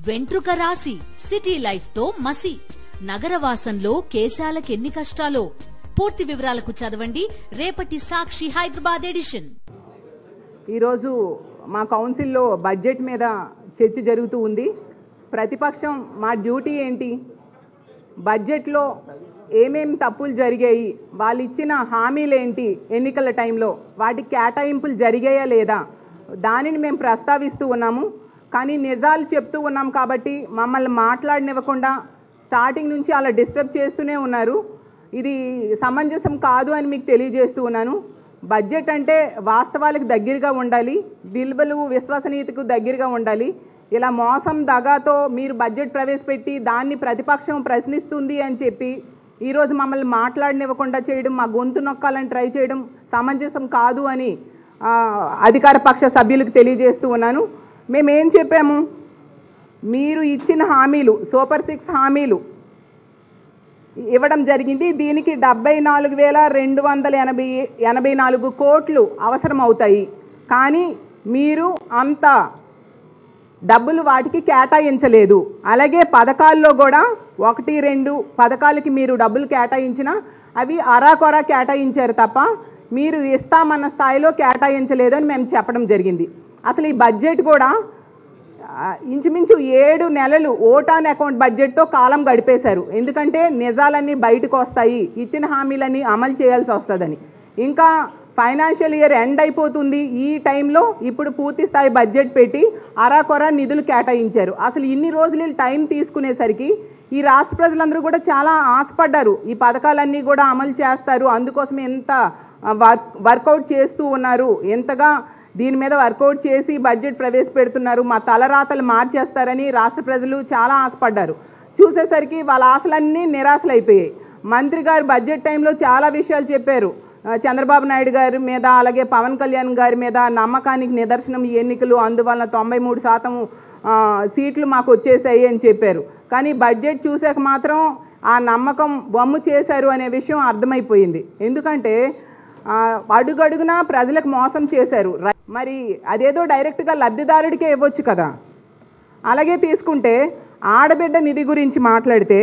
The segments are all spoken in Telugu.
వెంట్రుక రాసి సిటీ లైఫ్ తో మసి నగరవాసంలో కేశాలకెన్ని కష్టాలో. పూర్తి వివరాలకు చదవండి రేపటి సాక్షి హైదరాబాద్ ఎడిషన్. ఈరోజు మా కౌన్సిల్లో బడ్జెట్ మీద చర్చ జరుగుతూ ఉంది. ప్రతిపక్షం మా డ్యూటీ ఏంటి, బడ్జెట్లో ఏమేం తప్పులు జరిగాయి, వాళ్ళు ఇచ్చిన హామీలేంటి, ఎన్నికల టైంలో వాటికి కేటాయింపులు జరిగాయా లేదా, దానిని మేము ప్రస్తావిస్తూ ఉన్నాము. కానీ నిజాలు చెప్తూ ఉన్నాం కాబట్టి మమ్మల్ని మాట్లాడనివ్వకుండా స్టార్టింగ్ నుంచి అలా డిస్టర్బ్ చేస్తూనే ఉన్నారు. ఇది సమంజసం కాదు అని మీకు తెలియజేస్తూ ఉన్నాను. బడ్జెట్ అంటే వాస్తవాలకు దగ్గరగా ఉండాలి, విలువలు విశ్వసనీయతకు దగ్గరగా ఉండాలి. ఇలా మోసం దగాతో మీరు బడ్జెట్ ప్రవేశపెట్టి దాన్ని ప్రతిపక్షం ప్రశ్నిస్తుంది అని చెప్పి ఈరోజు మమ్మల్ని మాట్లాడనివ్వకుండా చేయడం, మా గొంతు నొక్కాలని ట్రై చేయడం సమంజసం కాదు అని అధికార పక్ష సభ్యులకు తెలియజేస్తూ ఉన్నాను. మేమేం చెప్పాము, మీరు ఇచ్చిన హామీలు సూపర్ 6 హామీలు ఇవ్వడం జరిగింది. దీనికి 74,284 కోట్లు అవసరం అవుతాయి. కానీ మీరు అంత డబ్బులు వాటికి కేటాయించలేదు. అలాగే పథకాల్లో కూడా 1-2 పథకాలకి మీరు డబ్బులు కేటాయించినా అవి అరాకొరా కేటాయించారు తప్ప మీరు ఇస్తామన్న స్థాయిలో కేటాయించలేదని మేము చెప్పడం జరిగింది. అసలు ఈ బడ్జెట్ కూడా ఇంచుమించు 7 నెలలు ఓట్ ఆన్ అకౌంట్ బడ్జెట్తో కాలం గడిపేశారు. ఎందుకంటే నిజాలన్నీ బయటకు వస్తాయి, ఇచ్చిన హామీలన్నీ అమలు చేయాల్సి వస్తుందని. ఇంకా ఫైనాన్షియల్ ఇయర్ ఎండ్ అయిపోతుంది. ఈ టైంలో ఇప్పుడు పూర్తి స్థాయి బడ్జెట్ పెట్టి అరాకొరా నిధులు కేటాయించారు. అసలు ఇన్ని రోజులు టైం తీసుకునేసరికి ఈ రాష్ట్ర ప్రజలందరూ కూడా చాలా ఆశపడ్డారు, ఈ పథకాలన్నీ కూడా అమలు చేస్తారు, అందుకోసం ఎంత వర్కౌట్ చేస్తూ ఉన్నారు, ఎంతగా దీని మీద వర్కౌట్ చేసి బడ్జెట్ ప్రవేశపెడుతున్నారు, మా తలరాతలు మార్చేస్తారని రాష్ట్ర ప్రజలు చాలా ఆశపడ్డారు. చూసేసరికి వాళ్ళ ఆశలన్నీ నిరాశలైపోయాయి. మంత్రి గారు బడ్జెట్ టైంలో చాలా విషయాలు చెప్పారు. చంద్రబాబు నాయుడు గారి మీద అలాగే పవన్ కళ్యాణ్ గారి మీద నమ్మకానికి నిదర్శనం ఈ ఎన్నికలు, అందువలన 93% సీట్లు మాకు వచ్చేసాయి అని చెప్పారు. కానీ బడ్జెట్ చూసాక మాత్రం ఆ నమ్మకం వమ్ము చేశారు అనే విషయం అర్థమైపోయింది. ఎందుకంటే అడుగడుగునా ప్రజలకు మోసం చేశారు. మరి అదేదో డైరెక్ట్గా లబ్ధిదారుడికే ఇవ్వచ్చు కదా. అలాగే తీసుకుంటే ఆడబిడ్డ నిధి గురించి మాట్లాడితే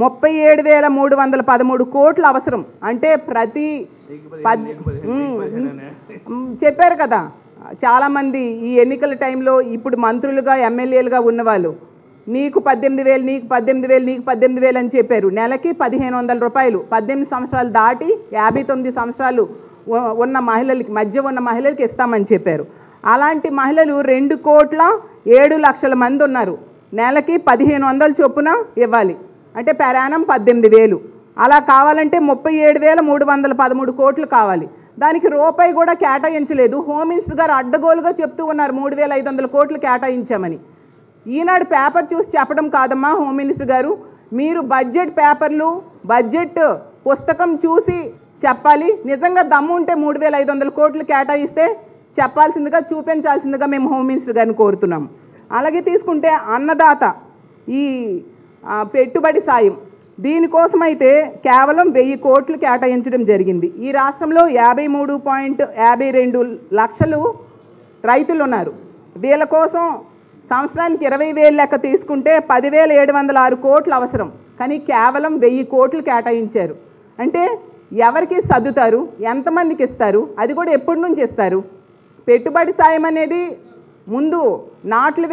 37,313 కోట్లు అవసరం. అంటే ప్రతి చెప్పారు కదా చాలామంది ఈ ఎన్నికల టైంలో ఇప్పుడు మంత్రులుగా ఎమ్మెల్యేలుగా ఉన్నవాళ్ళు, నీకు 18,000 నీకు 18,000 నీకు 18,000 అని చెప్పారు. నెలకి 1,500 రూపాయలు 18 సంవత్సరాలు దాటి 59 సంవత్సరాలు ఉన్న మహిళలకి, మధ్య ఉన్న మహిళలకి ఇస్తామని చెప్పారు. అలాంటి మహిళలు 2,07,00,000 మంది ఉన్నారు. నెలకి 1,500 చొప్పున ఇవ్వాలి. అంటే పెరానం 18,000. అలా కావాలంటే 37,313 కోట్లు కావాలి. దానికి రూపాయి కూడా కేటాయించలేదు. హోమ్ మినిస్టర్ గారు అడ్డగోలుగా చెప్తూ ఉన్నారు 3,500 కోట్లు కేటాయించామని. ఈనాడు పేపర్ చూసి చెప్పడం కాదమ్మా హోమ్ మినిస్టర్ గారు, మీరు బడ్జెట్ పేపర్లు బడ్జెట్ పుస్తకం చూసి చెప్పాలి. నిజంగా దమ్ము ఉంటే 3,500 కోట్లు కేటాయిస్తే చెప్పాల్సిందిగా, చూపించాల్సిందిగా మేము హోమ్ మినిస్టర్ గారిని కోరుతున్నాము. అలాగే తీసుకుంటే అన్నదాత ఈ పెట్టుబడి సాయం, దీనికోసమైతే కేవలం 1,000 కోట్లు కేటాయించడం జరిగింది. ఈ రాష్ట్రంలో 53.52 లక్షలు రైతులు ఉన్నారు. వీళ్ళ కోసం సంవత్సరానికి 20,000 లెక్క తీసుకుంటే 10,706 కోట్లు అవసరం. కానీ కేవలం 1,000 కోట్లు కేటాయించారు. అంటే ఎవరికి సర్దుతారు, ఎంతమందికి ఇస్తారు, అది కూడా ఎప్పటి నుంచి ఇస్తారు? పెట్టుబడి సాయం అనేది ముందు నాట్లు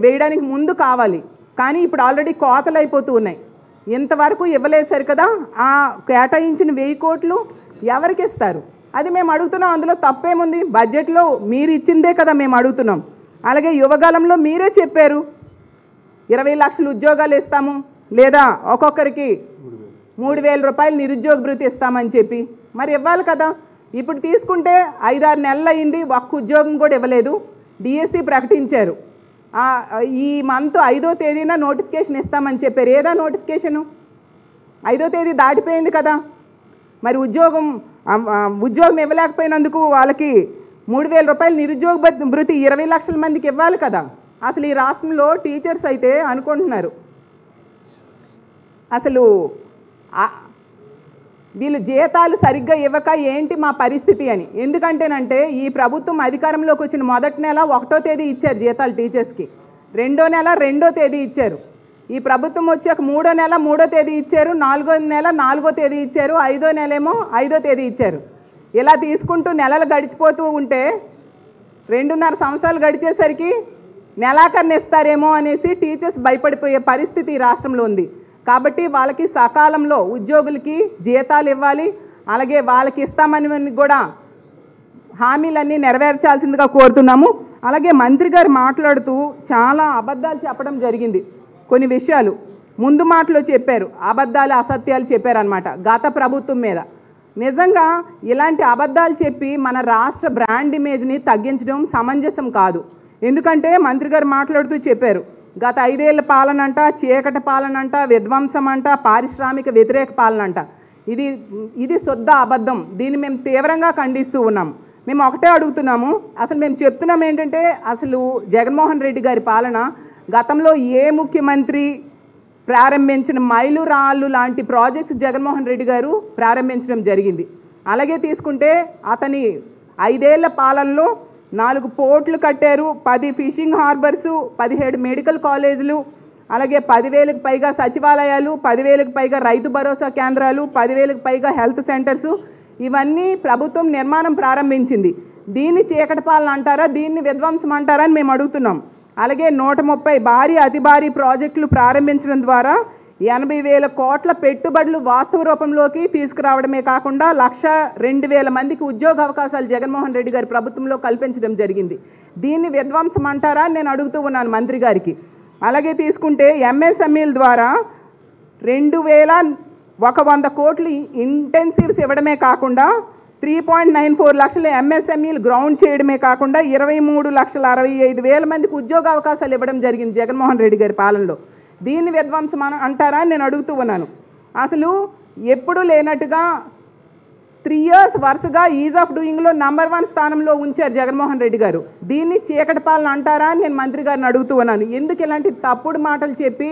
వేయడానికి ముందు కావాలి. కానీ ఇప్పుడు ఆల్రెడీ కోతలు అయిపోతూ ఉన్నాయి. ఇంతవరకు ఇవ్వలేసారు కదా. ఆ కేటాయించిన 1,000 కోట్లు ఎవరికి ఇస్తారు? అది మేము అడుగుతున్నాం. అందులో తప్పేముంది? బడ్జెట్లో మీరు ఇచ్చిందే కదా మేము అడుగుతున్నాం. అలాగే యువగలంలో మీరే చెప్పారు 20 లక్షల ఉద్యోగాలు ఇస్తాము, లేదా ఒక్కొక్కరికి 3,000 రూపాయలు నిరుద్యోగ భృతి ఇస్తామని చెప్పి మరి ఇవ్వాలి కదా. ఇప్పుడు తీసుకుంటే 5-6 నెలలు అయింది, ఒక్క ఉద్యోగం కూడా ఇవ్వలేదు. డిఎస్సి ప్రకటించారు, ఈ మంత్ 5వ తేదీన నోటిఫికేషన్ ఇస్తామని చెప్పారు. ఏదా నోటిఫికేషను? 5వ తేదీ దాటిపోయింది కదా. మరి ఉద్యోగం ఇవ్వలేకపోయినందుకు వాళ్ళకి 3,000 రూపాయలు నిరుద్యోగ భృతి 20 లక్షల మందికి ఇవ్వాలి కదా. అసలు ఈ రాష్ట్రంలో టీచర్స్ అయితే అనుకుంటున్నారు అసలు వీళ్ళు జీతాలు సరిగ్గా ఇవ్వక ఏంటి మా పరిస్థితి అని. ఎందుకంటేనంటే ఈ ప్రభుత్వం అధికారంలోకి వచ్చిన మొదటి నెల 1వ తేదీ ఇచ్చారు జీతాలు టీచర్స్కి. రెండో నెల 2వ తేదీ ఇచ్చారు. ఈ ప్రభుత్వం వచ్చాక 3వ నెల 3వ తేదీ ఇచ్చారు, 4వ నెల 4వ తేదీ ఇచ్చారు, 5వ నెల ఏమో 5వ తేదీ ఇచ్చారు. ఇలా తీసుకుంటూ నెలలు గడిచిపోతూ ఉంటే 2.5 సంవత్సరాలు గడిచేసరికి నెలాఖరున ఇస్తారేమో అనేసి టీచర్స్ భయపడిపోయే పరిస్థితి ఈ రాష్ట్రంలో ఉంది. కాబట్టి వాళ్ళకి సకాలంలో ఉద్యోగులకి జీతాలు ఇవ్వాలి, అలాగే వాళ్ళకి ఇస్తామని కూడా హామీలన్నీ నెరవేర్చాల్సిందిగా కోరుతున్నాము. అలాగే మంత్రి గారు మాట్లాడుతూ చాలా అబద్ధాలు చెప్పడం జరిగింది. కొన్ని విషయాలు ముందు మాటలో చెప్పారు, అబద్ధాలు అసత్యాలు చెప్పారనమాట గత ప్రభుత్వం మీద. నిజంగా ఇలాంటి అబద్ధాలు చెప్పి మన రాష్ట్ర బ్రాండ్ ఇమేజ్ని తగ్గించడం సమంజసం కాదు. ఎందుకంటే మంత్రి గారు మాట్లాడుతూ చెప్పారు, గత 5 ఏళ్ల పాలన అంట, చీకటి పాలన అంట, విధ్వంసం అంట, పారిశ్రామిక వ్యతిరేక పాలన అంట. ఇది శుద్ధ అబద్ధం. దీన్ని మేము తీవ్రంగా ఖండిస్తూ ఉన్నాం. మేము ఒకటే అడుగుతున్నాము, అసలు మేము చెప్తున్నాం ఏంటంటే, అసలు జగన్మోహన్ రెడ్డి గారి పాలన గతంలో ఏ ముఖ్యమంత్రి ప్రారంభించిన మైలురాళ్ళు లాంటి ప్రాజెక్ట్స్ జగన్మోహన్ రెడ్డి గారు ప్రారంభించడం జరిగింది. అలాగే తీసుకుంటే అతని 5 ఏళ్ల పాలనలో 4 పోర్ట్లు కట్టారు, 10 ఫిషింగ్ హార్బర్సు, 17 మెడికల్ కాలేజీలు, అలాగే 10,000కు పైగా సచివాలయాలు, 10,000కు పైగా రైతు భరోసా కేంద్రాలు, 10,000కు పైగా హెల్త్ సెంటర్సు, ఇవన్నీ ప్రభుత్వం నిర్మాణం ప్రారంభించింది. దీన్ని చీకటి పాలన అంటారా, దీన్ని విధ్వంసం అంటారా అని మేము అడుగుతున్నాం. అలాగే 130 భారీ అతి భారీ ప్రాజెక్టులు ప్రారంభించడం ద్వారా 80,000 కోట్ల పెట్టుబడులు వాస్తవ రూపంలోకి తీసుకురావడమే కాకుండా 1,02,000 మందికి ఉద్యోగ అవకాశాలు జగన్మోహన్ రెడ్డి గారి ప్రభుత్వంలో కల్పించడం జరిగింది. దీన్ని విధ్వంసం అంటారా అని నేను అడుగుతూ ఉన్నాను మంత్రి గారికి. అలాగే తీసుకుంటే ఎంఎస్ఎంఈల ద్వారా 2,100 కోట్లు ఇంటెన్సివ్స్ ఇవ్వడమే కాకుండా 3.94 లక్షల ఎంఎస్ఎంఈలు గ్రౌండ్ చేయడమే కాకుండా 23,65,000 మందికి ఉద్యోగ అవకాశాలు ఇవ్వడం జరిగింది జగన్మోహన్ రెడ్డి గారి పాలనలో. దీన్ని విధ్వంసం అంటారా అని నేను అడుగుతూ ఉన్నాను. అసలు ఎప్పుడూ లేనట్టుగా 3 years వరుసగా ఈజ్ ఆఫ్ డూయింగ్లో నంబర్ 1 స్థానంలో ఉంచారు జగన్మోహన్ రెడ్డి గారు. దీన్ని చీకటి పాలన అంటారా అని నేను మంత్రి గారిని అడుగుతూ ఉన్నాను. ఎందుకు ఇలాంటి తప్పుడు మాటలు చెప్పి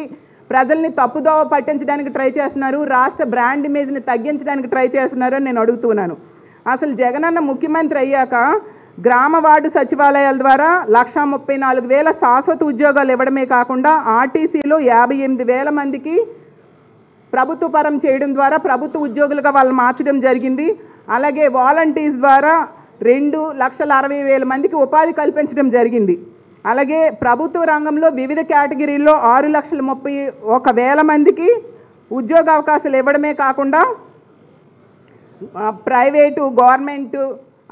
ప్రజల్ని తప్పుదోవ పట్టించడానికి ట్రై చేస్తున్నారు, రాష్ట్ర బ్రాండ్ ఇమేజ్ని తగ్గించడానికి ట్రై చేస్తున్నారు అని నేను అడుగుతున్నాను. అసలు జగనన్న ముఖ్యమంత్రి అయ్యాక గ్రామ వార్డు సచివాలయాల ద్వారా 1,34,000 శాశ్వత ఉద్యోగాలు ఇవ్వడమే కాకుండా ఆర్టీసీలో 58,000 మందికి ప్రభుత్వ పరం చేయడం ద్వారా ప్రభుత్వ ఉద్యోగులుగా వాళ్ళు మార్చడం జరిగింది. అలాగే వాలంటీర్స్ ద్వారా 2,60,000 మందికి ఉపాధి కల్పించడం జరిగింది. అలాగే ప్రభుత్వ రంగంలో వివిధ కేటగిరీల్లో 6,31,000 మందికి ఉద్యోగ అవకాశాలు ఇవ్వడమే కాకుండా ప్రైవేటు, గవర్నమెంటు,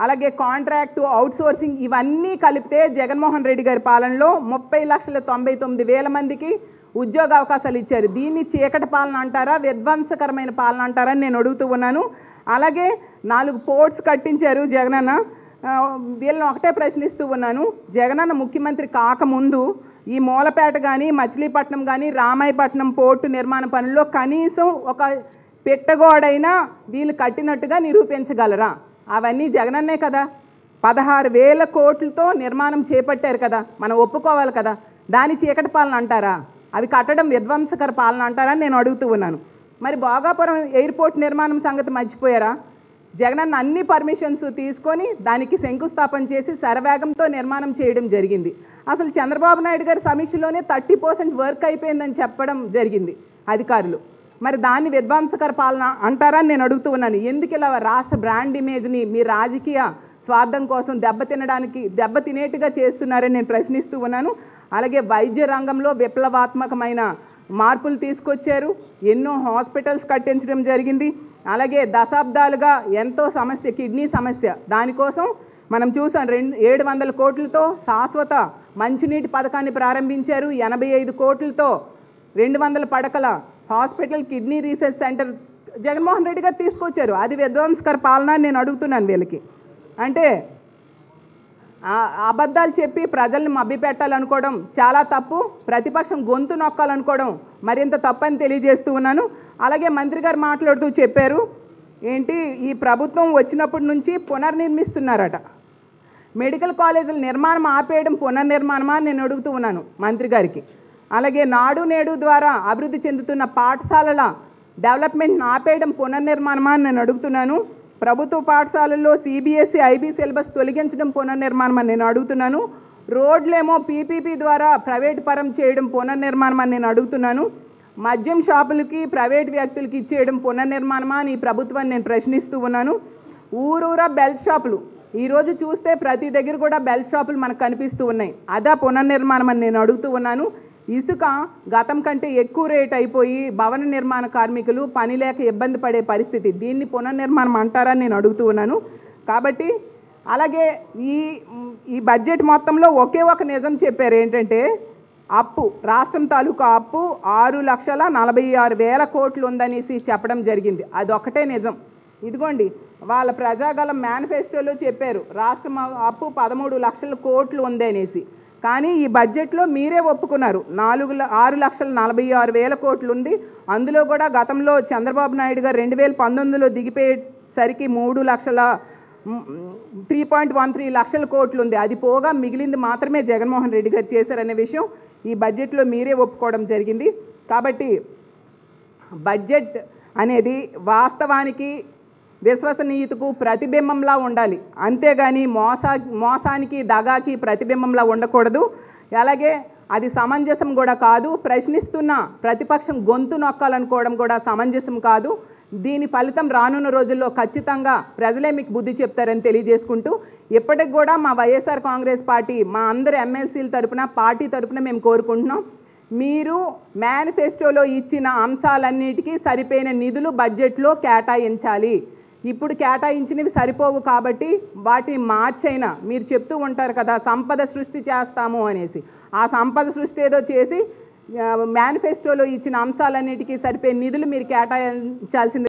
అలాగే కాంట్రాక్టు, అవుట్సోర్సింగ్ ఇవన్నీ కలిపితే జగన్మోహన్ రెడ్డి గారి పాలనలో 30,99,000 మందికి ఉద్యోగ అవకాశాలు ఇచ్చారు. దీన్ని చీకటి పాలన అంటారా, విధ్వంసకరమైన పాలన అంటారా అని నేను అడుగుతూ ఉన్నాను. అలాగే 4 పోర్ట్స్ కట్టించారు జగనన్న. వీళ్ళని ఒకటే ప్రశ్నిస్తూ ఉన్నాను, జగనన్న ముఖ్యమంత్రి కాకముందు ఈ మూలపేట కానీ, మచిలీపట్నం కానీ, రామాయపట్నం పోర్టు నిర్మాణ పనుల్లో కనీసం ఒక పెట్టగోడైనా వీళ్ళు కట్టినట్టుగా నిరూపించగలరా? అవన్నీ జగనన్నే కదా. 16,000 కోట్లతో నిర్మాణం చేపట్టారు కదా, మనం ఒప్పుకోవాలి కదా. దాని చీకటి పాలన అంటారా, అవి కట్టడం విధ్వంసకర పాలన అంటారా అని నేను అడుగుతూ ఉన్నాను. మరి భోగాపురం ఎయిర్పోర్ట్ నిర్మాణం సంగతి మర్చిపోయారా? జగనన్న అన్ని పర్మిషన్స్ తీసుకొని దానికి శంకుస్థాపన చేసి శరవేగంతో నిర్మాణం చేయడం జరిగింది. అసలు చంద్రబాబు నాయుడు గారి సమీక్షలోనే 30% వర్క్ అయిపోయిందని చెప్పడం జరిగింది అధికారులు. మరి దాన్ని విధ్వంసకర పాలన అంటారా నేను అడుగుతూ ఉన్నాను. ఎందుకు ఇలా రాష్ట్ర బ్రాండ్ ఇమేజ్ని మీ రాజకీయ స్వార్థం కోసం దెబ్బతినేట్టుగా చేస్తున్నారని నేను ప్రశ్నిస్తూ ఉన్నాను. అలాగే వైద్య రంగంలో విప్లవాత్మకమైన మార్పులు తీసుకొచ్చారు, ఎన్నో హాస్పిటల్స్ కట్టించడం జరిగింది. అలాగే దశాబ్దాలుగా ఎంతో సమస్య, కిడ్నీ సమస్య, దానికోసం మనం చూసాం 700 కోట్లతో శాశ్వత మంచినీటి పథకాన్ని ప్రారంభించారు. 85 కోట్లతో 200 పడకల hospital kidney research centre Jaganmohan Reddy గారు తీసుకొచ్చారు. అది విధ్వంసకర పాలన నేను అడుగుతున్నాను వీళ్ళకి. అంటే అబద్ధాలు చెప్పి ప్రజల్ని మభ్యపెట్టాలనుకోవడం చాలా తప్పు, ప్రతిపక్షం గొంతు నొక్కాలనుకోవడం మరింత తప్పని తెలియజేస్తూ ఉన్నాను. అలాగే మంత్రి గారు మాట్లాడుతూ చెప్పారు, ఏంటి ఈ ప్రభుత్వం వచ్చినప్పటి నుంచి పునర్నిర్మిస్తున్నారట. మెడికల్ కాలేజీల నిర్మాణం ఆపేయడం పునర్నిర్మాణమా అని నేను అడుగుతూ ఉన్నాను మంత్రి గారికి. అలాగే నాడు నేడు ద్వారా అభివృద్ధి చెందుతున్న పాఠశాలల డెవలప్మెంట్ని ఆపేయడం పునర్నిర్మాణమా అని నేను అడుగుతున్నాను. ప్రభుత్వ పాఠశాలల్లో CBSE, IB సిలబస్ తొలగించడం పునర్నిర్మాణం అని నేను అడుగుతున్నాను. రోడ్లేమో పీపీపీ ద్వారా ప్రైవేట్ పరం చేయడం పునర్నిర్మాణం అని నేను అడుగుతున్నాను. మద్యం షాపులకి ప్రైవేట్ వ్యక్తులకి ఇచ్చేయడం పునర్నిర్మాణమా అని ఈ ప్రభుత్వాన్ని నేను ప్రశ్నిస్తూ ఉన్నాను. ఊరూరా బెల్ట్ షాపులు ఈరోజు చూస్తే ప్రతి దగ్గర కూడా బెల్ట్ షాపులు మనకు కనిపిస్తూ ఉన్నాయి. అదా పునర్నిర్మాణం అని నేను అడుగుతూ ఉన్నాను. ఇసుక గతం కంటే ఎక్కువ రేట్ అయిపోయి భవన నిర్మాణ కార్మికులు పని లేక ఇబ్బంది పడే పరిస్థితి. దీన్ని పునర్నిర్మాణం అంటారని నేను అడుగుతూ ఉన్నాను. కాబట్టి అలాగే ఈ బడ్జెట్ మొత్తంలో ఒకే ఒక నిజం చెప్పారు, ఏంటంటే అప్పు, రాష్ట్రం తాలూకా అప్పు 6,46,000 కోట్లు ఉందనేసి చెప్పడం జరిగింది. అదొక్కటే నిజం. ఇదిగోండి వాళ్ళ ప్రజాగలం మేనిఫెస్టోలో చెప్పారు రాష్ట్రం అప్పు 13 లక్షల కోట్లు ఉంది అనేసి. కానీ ఈ బడ్జెట్లో మీరే ఒప్పుకున్నారు 6,46,000 కోట్లు ఉంది. అందులో కూడా గతంలో చంద్రబాబు నాయుడు గారు 2019లో దిగిపోయేసరికి 3.13 లక్షల కోట్లు ఉంది. అది పోగా మిగిలింది మాత్రమే జగన్మోహన్ రెడ్డి గారు చేశారనే విషయం ఈ బడ్జెట్లో మీరే ఒప్పుకోవడం జరిగింది. కాబట్టి బడ్జెట్ అనేది వాస్తవానికి విశ్వసనీయతకు ప్రతిబింబంలా ఉండాలి, అంతేగాని మోసానికి దగాకి ప్రతిబింబంలా ఉండకూడదు. అలాగే అది సమంజసం కూడా కాదు. ప్రశ్నిస్తున్న ప్రతిపక్షం గొంతు నొక్కాలనుకోవడం కూడా సమంజసం కాదు. దీని ఫలితం రానున్న రోజుల్లో ఖచ్చితంగా ప్రజలే మీకు బుద్ధి చెప్తారని తెలియజేసుకుంటూ, ఇప్పటికి కూడా మా వైఎస్ఆర్ కాంగ్రెస్ పార్టీ మా అందరి ఎమ్మెల్సీల తరపున పార్టీ తరపున మేము కోరుకుంటున్నాం, మీరు మేనిఫెస్టోలో ఇచ్చిన అంశాలన్నిటికీ సరిపోయిన నిధులు బడ్జెట్లో కేటాయించాలి. ఇప్పుడు కేటాయించినవి సరిపోవు కాబట్టి వాటిని మార్చైనా, మీరు చెప్తూ ఉంటారు కదా సంపద సృష్టి చేస్తాము అనేసి, ఆ సంపద సృష్టి ఏదో చేసి మేనిఫెస్టోలో ఇచ్చిన అంశాలన్నిటికీ సరిపోయే నిధులు మీరు కేటాయించాల్సింది